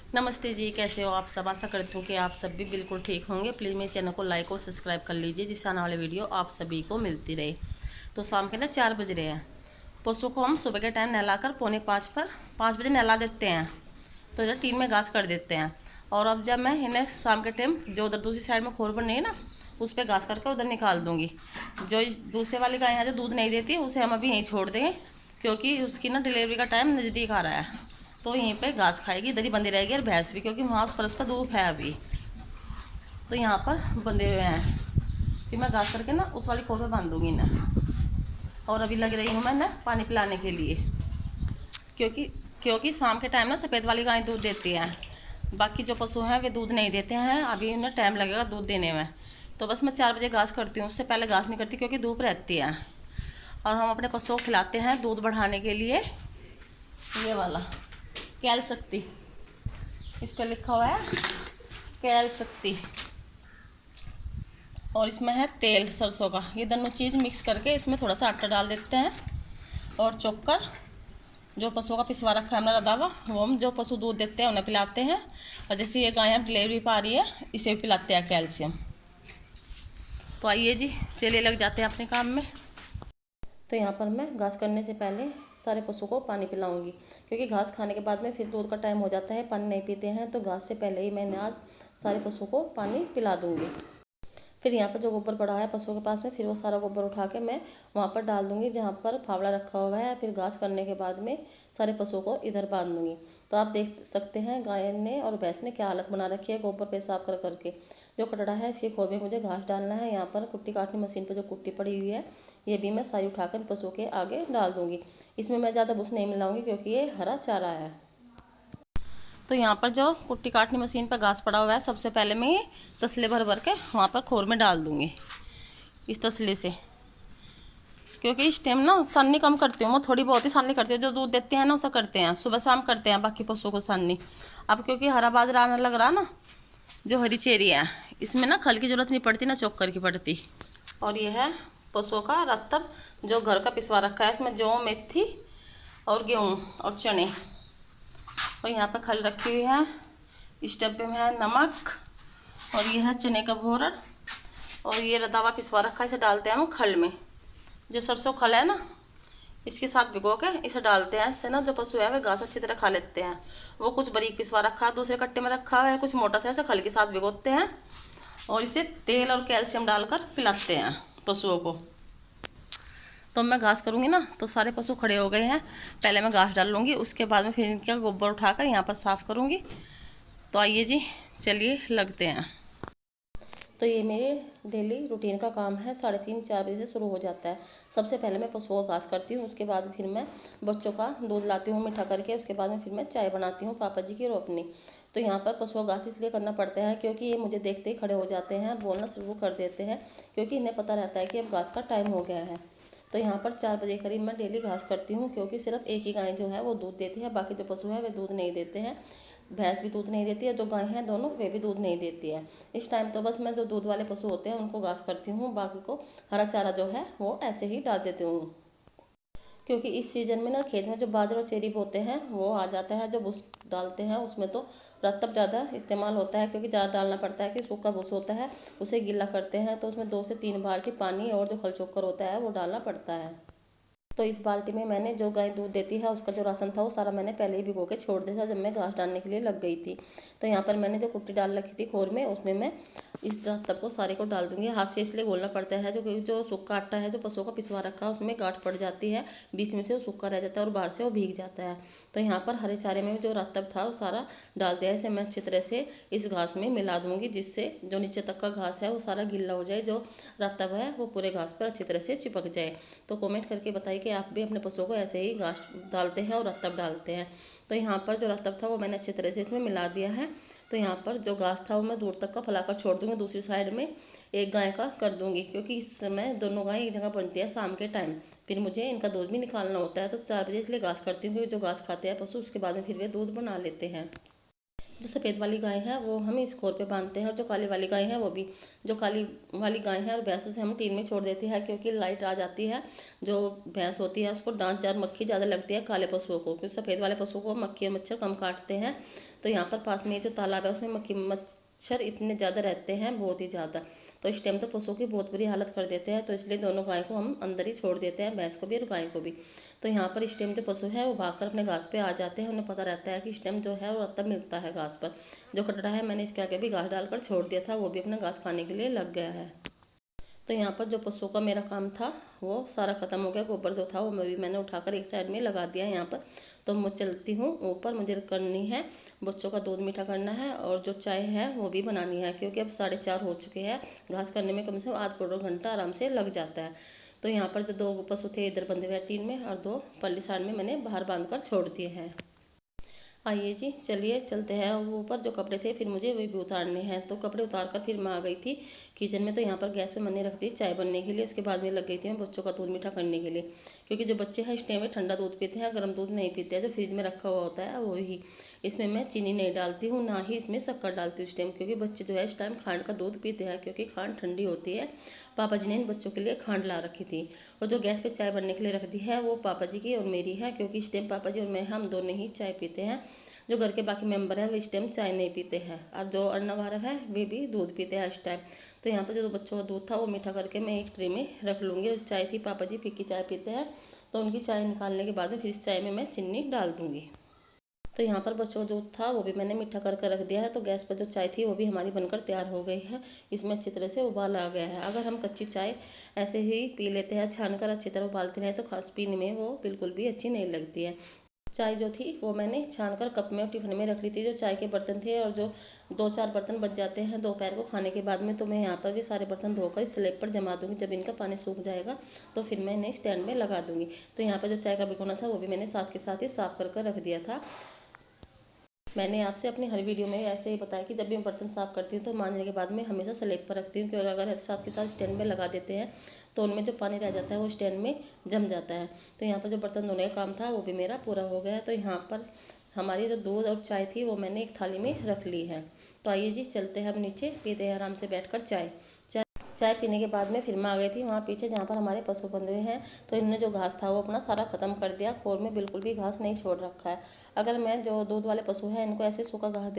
नमस्ते जी, कैसे हो आप सब। आशा करती हूँ कि आप सब भी बिल्कुल ठीक होंगे। प्लीज़ मेरे चैनल को लाइक और सब्सक्राइब कर लीजिए, जिससे आने वाले वीडियो आप सभी को मिलती रहे। तो शाम के ना 4 बज रहे हैं। पशु को हम सुबह के टाइम नहलाकर 4:45 पर 5 बजे नहला देते हैं, तो इधर टीन में घास कर देते हैं। और अब जब मैं इन्हें शाम के टाइम जो उधर दूसरी साइड में खोर बनी है ना, उस पर घास करके उधर निकाल दूँगी। जो इस दूसरे वाली गाय है जो दूध नहीं देती, उसे हम अभी यहीं छोड़ देंगे, क्योंकि उसकी ना डिलीवरी का टाइम नज़दीक आ रहा है। तो यहीं पे घास खाएगी, इधर ही बंदी रहेगी। और भैंस भी, क्योंकि वहाँ उस परस पर धूप है अभी, तो यहाँ पर बंधे हुए हैं। फिर मैं घास करके ना उस वाली खोर पर बांध दूँगी ना। और अभी लग रही हूँ मैं ना पानी पिलाने के लिए, क्योंकि क्योंकि शाम के टाइम ना सफ़ेद वाली गाय दूध देती है, बाकी जो पशु हैं वे दूध नहीं देते हैं। अभी उन्हें टाइम लगेगा दूध देने में। तो बस मैं 4 बजे घास करती हूँ, उससे पहले घास नहीं करती, क्योंकि धूप रहती है। और हम अपने पशुओं को खिलाते हैं दूध बढ़ाने के लिए ये वाला कैल शक्ति, इस पर लिखा हुआ है कैल शक्ति। और इसमें है तेल सरसों का। ये दोनों चीज़ मिक्स करके इसमें थोड़ा सा आटा डाल देते हैं, और चोकर जो पशुओं का पिसवा रखा है हमारा दावा, वो हम जो पशु दूध देते हैं उन्हें पिलाते हैं। और जैसे ये गाय अब डिलीवरी पा रही है, इसे भी पिलाते हैं कैल्शियम। तो आइए जी, चलिए लग जाते हैं अपने काम में। तो यहाँ पर मैं घास करने से पहले सारे पशु को पानी पिलाऊंगी, क्योंकि घास खाने के बाद में फिर दूध का टाइम हो जाता है, पानी नहीं पीते हैं। तो घास से पहले ही मैंने आज सारे पशु को पानी पिला दूंगी। फिर यहाँ पर जो गोबर पड़ा है पशुओं के पास में, फिर वो सारा गोबर उठा के मैं वहाँ पर डाल दूँगी जहाँ पर फावड़ा रखा हुआ है। फिर घास करने के बाद में सारे पशुओं को इधर बांध दूँगी। तो आप देख सकते हैं गाय ने और भैंस ने क्या हालत बना रखी है गोबर पेशाब कर करके। जो कटड़ा है इसके खोर में मुझे घास डालना है। यहाँ पर कुट्टी काटने मशीन पर जो कुट्टी पड़ी हुई है, ये भी मैं सारी उठाकर पशुओं के आगे डाल दूँगी। इसमें मैं ज़्यादा भूस नहीं मिलाऊँगी, क्योंकि ये हरा चारा है। तो यहाँ पर जो कुट्टी काटनी मशीन पर घास पड़ा हुआ है, सबसे पहले मैं ये तसले भर भर के वहाँ पर खोर में डाल दूँगी, इस तसले से। क्योंकि इस टाइम ना सानी कम करती हूँ मैं, थोड़ी बहुत ही सानी करती हूँ। जो दूध देते हैं ना उसे करते हैं, सुबह शाम करते हैं बाकी पशुओं को सानी। अब क्योंकि हरा बाजरा आने लग रहा ना, जो हरी चेरी है, इसमें ना खल की जरूरत नहीं पड़ती ना चोकर की पड़ती। और ये है पशुओं का रत्तब जो घर का पिसवा रखा है। इसमें जौ, मेथी और गेहूँ और चने। और यहाँ पर खल रखी हुई है। इस डब्बे में है नमक, और ये है चने का भोरर, और ये रदावा पिसवा रखा है। इसे डालते हैं हम खल में। जो सरसों खल है ना, इसके साथ भिगो के इसे डालते हैं। इससे ना जो पशु है वे घास अच्छी तरह खा लेते हैं। वो कुछ बारीक पिसवा रखा है, दूसरे कट्टे में रखा है, कुछ मोटा सा, ऐसे खल के साथ भिगोते हैं। और इसे तेल और कैल्शियम डालकर पिलाते हैं पशुओं को। तो मैं घास करूँगी ना, तो सारे पशु खड़े हो गए हैं। पहले मैं घास डाल लूँगी, उसके बाद में फिर इनका गोबर उठाकर यहाँ पर साफ़ करूँगी। तो आइए जी, चलिए लगते हैं। तो ये मेरे डेली रूटीन का काम है। 3:30-4 बजे से शुरू हो जाता है। सबसे पहले मैं पशुओं का घास करती हूँ, उसके बाद फिर मैं बच्चों का दूध लाती हूँ मीठा करके। उसके बाद में फिर मैं चाय बनाती हूँ पापा जी की और अपनी। तो यहाँ पर पशुओं का घास इसलिए करना पड़ता है, क्योंकि ये मुझे देखते ही खड़े हो जाते हैं और बोलना शुरू कर देते हैं, क्योंकि इन्हें पता रहता है कि अब घास का टाइम हो गया है। तो यहाँ पर 4 बजे करीब मैं डेली घास करती हूँ, क्योंकि सिर्फ एक ही गाय जो है वो दूध देती है, बाकी जो पशु है वे दूध नहीं देते हैं। भैंस भी दूध नहीं देती है, जो गाय हैं दोनों वे भी दूध नहीं देती है। इस टाइम तो बस मैं जो दूध वाले पशु होते हैं उनको घास करती हूँ, बाकी को हरा चारा जो है वो ऐसे ही डाल देती हूँ। क्योंकि इस सीज़न में ना खेत में जो बाजरा और चेरी बोते हैं वो आ जाता है। जो भूस डालते हैं उसमें तो रत्तब ज़्यादा इस्तेमाल होता है, क्योंकि ज़्यादा डालना पड़ता है। कि सूखा भूस होता है उसे गीला करते हैं, तो उसमें 2 से 3 बाल्टी पानी और जो खल चोकर होता है वो डालना पड़ता है। तो इस बाल्टी में मैंने जो गाय दूध देती है उसका जो राशन था वो सारा मैंने पहले ही भिगो के छोड़ दिया था, जब मैं घास डालने के लिए लग गई थी। तो यहाँ पर मैंने जो कुट्टी डाल रखी थी खोर में, उसमें मैं इस तब को सारे को डाल दूंगी। हाथ से इसलिए घोलना पड़ता है, जो सूखा आटा है जो पशुओं का पिसवा रखा है उसमें गांठ पड़ जाती है, बीच में से वो सूखा रह जाता है और बाहर से वो भीग जाता है। तो यहाँ पर हरे चारे में जो रत्तब था वो सारा डाल दिया है। इसे मैं अच्छी तरह से इस घास में मिला दूंगी, जिससे जो नीचे तक का घास है वो सारा गीला हो जाए, जो रत्तब है वो पूरे घास पर अच्छी तरह से चिपक जाए। तो कमेंट करके बताइए कि आप भी अपने पशुओं को ऐसे ही घास डालते हैं और रत्तब डालते हैं। तो यहाँ पर जो रत्तब था वो मैंने अच्छी तरह से इसमें मिला दिया है। तो यहाँ पर जो घास था वो मैं दूर तक का फैलाकर छोड़ दूँगी। दूसरी साइड में एक गाय का कर दूँगी, क्योंकि इस समय दोनों गाय एक जगह बनती है शाम के टाइम। फिर मुझे इनका दूध भी निकालना होता है, तो 4 बजे इसलिए घास करती हूँ, क्योंकि जो घास खाते हैं पशु उसके बाद में फिर वे दूध बना लेते हैं। जो सफ़ेद वाली गाय है वो हम इस खोर पे बांधते हैं, और जो काली वाली गाय है वो भी। जो काली वाली गाय है और भैंस उसे हम टीन में छोड़ देते हैं, क्योंकि लाइट आ जाती है। जो भैंस होती है उसको डांट ज़्यादा, मक्खी ज़्यादा लगती है काले पशुओं को, क्योंकि सफ़ेद वाले पशुओं को मक्खी और मच्छर कम काटते हैं। तो यहाँ पर पास में जो तालाब है उसमें मक्खी मच्छर इतने ज़्यादा रहते हैं, बहुत ही ज़्यादा। तो इस टाइम तो पशुओं की बहुत बुरी हालत कर देते हैं, तो इसलिए दोनों गाय को हम अंदर ही छोड़ देते हैं, भैंस को भी और गाय को भी। तो यहाँ पर इस टाइम जो पशु है वो भागकर अपने घास पे आ जाते हैं, उन्हें पता रहता है कि इस टाइम जो है वो तब मिलता है घास पर। जो कटड़ा है मैंने इसके आगे भी घास डालकर छोड़ दिया था, वो भी अपना घास खाने के लिए लग गया है। तो यहाँ पर जो पशुओं का मेरा काम था वो सारा ख़त्म हो गया। गोबर जो था वो मैंने उठाकर एक साइड में लगा दिया यहाँ पर। तो मैं चलती हूँ ऊपर, मुझे करनी है बच्चों का दूध मीठा करना है, और जो चाय है वो भी बनानी है, क्योंकि अब 4:30 हो चुके हैं। घास करने में कम से कम आध पौना घंटा आराम से लग जाता है। तो यहाँ पर जो 2 पशु थे इधर बंधे हुए टीन में, और 2 परली साइड में मैंने बाहर बांध कर छोड़ दिए हैं। आइए जी, चलिए चलते हैं ऊपर। जो कपड़े थे फिर मुझे वही भी उतारने हैं, तो कपड़े उतार कर फिर मैं आ गई थी किचन में। तो यहाँ पर गैस पे मैंने रख दी चाय बनने के लिए। उसके बाद में लग गई थी मैं बच्चों का दूध मीठा करने के लिए, क्योंकि जो बच्चे हैं इस टाइम में ठंडा दूध पीते हैं, गर्म दूध नहीं पीते हैं। जो फ्रिज में रखा हुआ होता है वही। इसमें मैं चीनी नहीं डालती हूँ, ना ही इसमें शक्कर डालती हूँ इस टाइम, क्योंकि बच्चे जो है इस टाइम खांड का दूध पीते हैं, क्योंकि खांड ठंडी होती है। पापा जी ने इन बच्चों के लिए खांड ला रखी थी। और जो गैस पे चाय बनने के लिए रख दी है वो पापा जी की और मेरी है, क्योंकि इस टाइम पापा जी और मैं हम दोनों ही चाय पीते हैं। जो घर के बाकी मेंबर है वो इस टाइम चाय नहीं पीते हैं, और जो अन्नवार है वे भी दूध पीते हैं इस टाइम। तो यहाँ पर जो बच्चों का दूध था वो मीठा करके मैं एक ट्रे में रख लूँगी। और चाय थी, पापा जी फीकी चाय पीते हैं, तो उनकी चाय निकालने के बाद में फिर इस चाय में मैं चीनी डाल दूँगी। तो यहाँ पर बच्चों का दूध था वो भी मैंने मीठा करके रख दिया है। तो गैस पर जो चाय थी वो भी हमारी बनकर तैयार हो गई है। इसमें अच्छी तरह से उबाल आ गया है। अगर हम कच्ची चाय ऐसे ही पी लेते हैं छान कर अच्छी तरह उबालते हैं, तो खास पीने में वो बिल्कुल भी अच्छी नहीं लगती है। चाय जो थी वो मैंने छानकर कप में और टिफिन में रख ली थी। जो चाय के बर्तन थे, और जो 2-4 बर्तन बच जाते हैं दोपहर को खाने के बाद में, तो मैं यहाँ पर भी सारे बर्तन धोकर स्लैब पर जमा दूंगी। जब इनका पानी सूख जाएगा तो फिर मैं इन्हें स्टैंड में लगा दूंगी। तो यहाँ पर जो चाय का भिगोना था वो भी मैंने साथ के साथ ही साफ कर रख दिया था। मैंने आपसे अपनी हर वीडियो में ऐसे ही बताया कि जब भी मैं बर्तन साफ़ करती हूँ तो मांजने के बाद में हमेशा स्लैब पर रखती हूँ, क्योंकि अगर साथ के साथ स्टैंड में लगा देते हैं तो उनमें जो पानी रह जाता है वो स्टैंड में जम जाता है। तो यहाँ पर जो बर्तन धोने का काम था वो भी मेरा पूरा हो गया है। तो यहाँ पर हमारी जो दूध और चाय थी वो मैंने एक थाली में रख ली है। तो आइए जी चलते हैं अब नीचे, पीते हैं आराम से बैठ कर चाय। चाय पीने के बाद में फिर मैं आ गई थी वहाँ पीछे जहाँ पर हमारे पशु बंधे हुए हैं। तो इन्होंने जो घास था वो अपना सारा ख़त्म कर दिया, खोर में बिल्कुल भी घास नहीं छोड़ रखा है। अगर मैं जो दूध वाले पशु हैं इनको ऐसे सूखा घास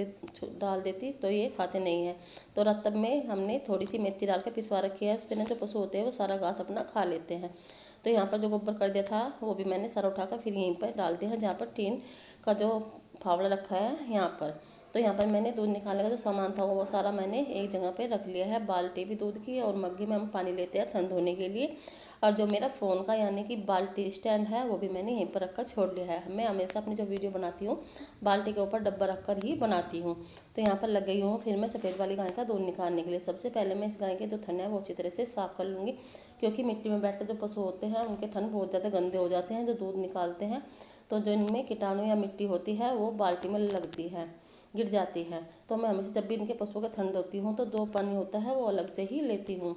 डाल देती तो ये खाते नहीं हैं। तो रत्तब में हमने थोड़ी सी मेथी डाल के पिसवा रखी है, उसमें जो पशु होते हैं वो सारा घास अपना खा लेते हैं। तो यहाँ पर जो गोबर कर दिया था वो भी मैंने सारा उठाकर फिर यहीं पर डाल दिया है, जहाँ पर टीन का जो फावड़ा रखा है यहाँ पर। तो यहाँ पर मैंने दूध निकालने का जो सामान था वो सारा मैंने एक जगह पे रख लिया है। बाल्टी भी दूध की, और मग्गे में हम पानी लेते हैं थन धोने के लिए। और जो मेरा फ़ोन का यानी कि बाल्टी स्टैंड है वो भी मैंने यहीं पर रखकर छोड़ लिया है। मैं हमेशा अपनी जो वीडियो बनाती हूँ बाल्टी के ऊपर डब्बा रख कर ही बनाती हूँ। तो यहाँ पर लग गई हूँ फिर मैं सफ़ेद वाली गाय का दूध निकालने के लिए। सबसे पहले मैं इस गाय के जो थन है वो अच्छी तरह से साफ़ कर लूँगी, क्योंकि मिट्टी में बैठ कर जो पशु होते हैं उनके थन बहुत ज़्यादा गंदे हो जाते हैं जो दूध निकालते हैं। तो जो इनमें कीटाणु या मिट्टी होती है वो बाल्टी में लगती है, गिर जाती है। तो मैं हमेशा जब भी इनके पशुओं का थन धोती हूँ तो जो पानी होता है वो अलग से ही लेती हूँ।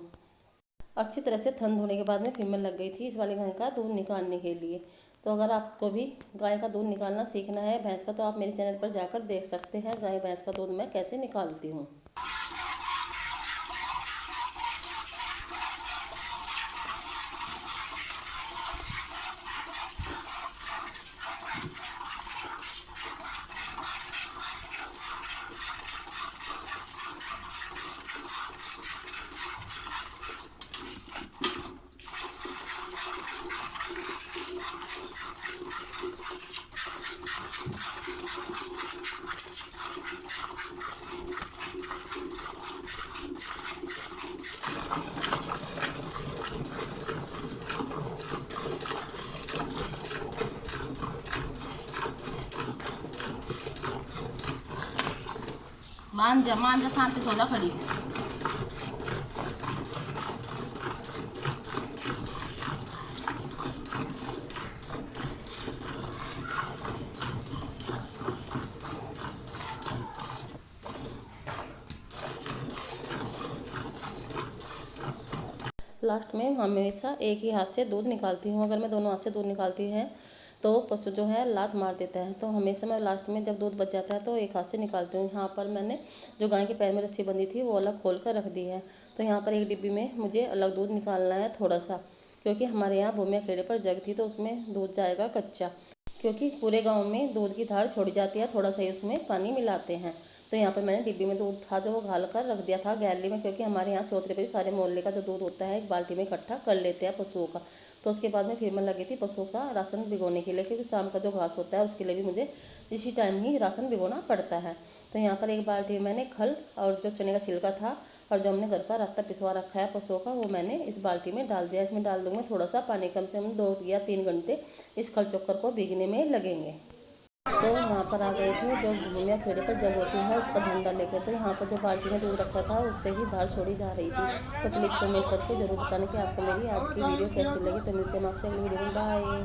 अच्छी तरह से थन धोने के बाद में फिर मैं लग गई थी इस वाली गाय का दूध निकालने के लिए। तो अगर आपको भी गाय का दूध निकालना सीखना है भैंस का, तो आप मेरे चैनल पर जाकर देख सकते हैं गाय भैंस का दूध मैं कैसे निकालती हूँ। मान जा शांति से हो जा खड़ी। लास्ट में हमेशा एक ही हाथ से दूध निकालती हूँ। अगर मैं दोनों हाथ से दूध निकालती है तो पशु जो है लात मार देता है। तो हमेशा मैं लास्ट में जब दूध बच जाता है तो एक हाथ से निकालती हूँ। यहाँ पर मैंने जो गाय के पैर में रस्सी बंधी थी वो अलग खोल कर रख दी है। तो यहाँ पर एक डिब्बी में मुझे अलग दूध निकालना है थोड़ा सा, क्योंकि हमारे यहाँ भूमिया खेड़े पर जग थी तो उसमें दूध जाएगा कच्चा, क्योंकि पूरे गांव में दूध की धार छोड़ी जाती है, थोड़ा सा ही उसमें पानी मिलाते हैं। तो यहाँ पर मैंने डिब्बी में दूध था जो वो घाल कर रख दिया था गैलरी में, क्योंकि हमारे यहाँ चौतरे पे सारे मोहल्ले का जो दूध होता है एक बाल्टी में इकट्ठा कर लेते हैं पशुओं का। तो उसके बाद में फिर मैं लगी थी पशुओं का राशन भिगोने के लिए, क्योंकि शाम का जो घास होता है उसके लिए भी मुझे इसी टाइम ही राशन भिगोना पड़ता है। तो यहाँ पर एक बाल्टी में मैंने खल और जो चने का छिलका था और जो हमने घर का रास्ता पिसवा रखा है पशुओं का वो मैंने इस बाल्टी में डाल दिया। इसमें डाल दूँगा थोड़ा सा पानी, कम से कम 2 या 3 घंटे इस खल चोकर को भीगने में लगेंगे। तो यहाँ पर आ गए थे जो भूमिया खेड़े पर जग होती है उसका झंडा लेकर। तो यहाँ पर जो बाल्टी में दूध रखा था उससे ही धार छोड़ी जा रही थी। तो प्लीज़ कमेंट करके जरूर बताने कि आपको मेरी आज की वीडियो कैसी लगी। तो मिलते हैं आपसे अगली वीडियो में, बाय।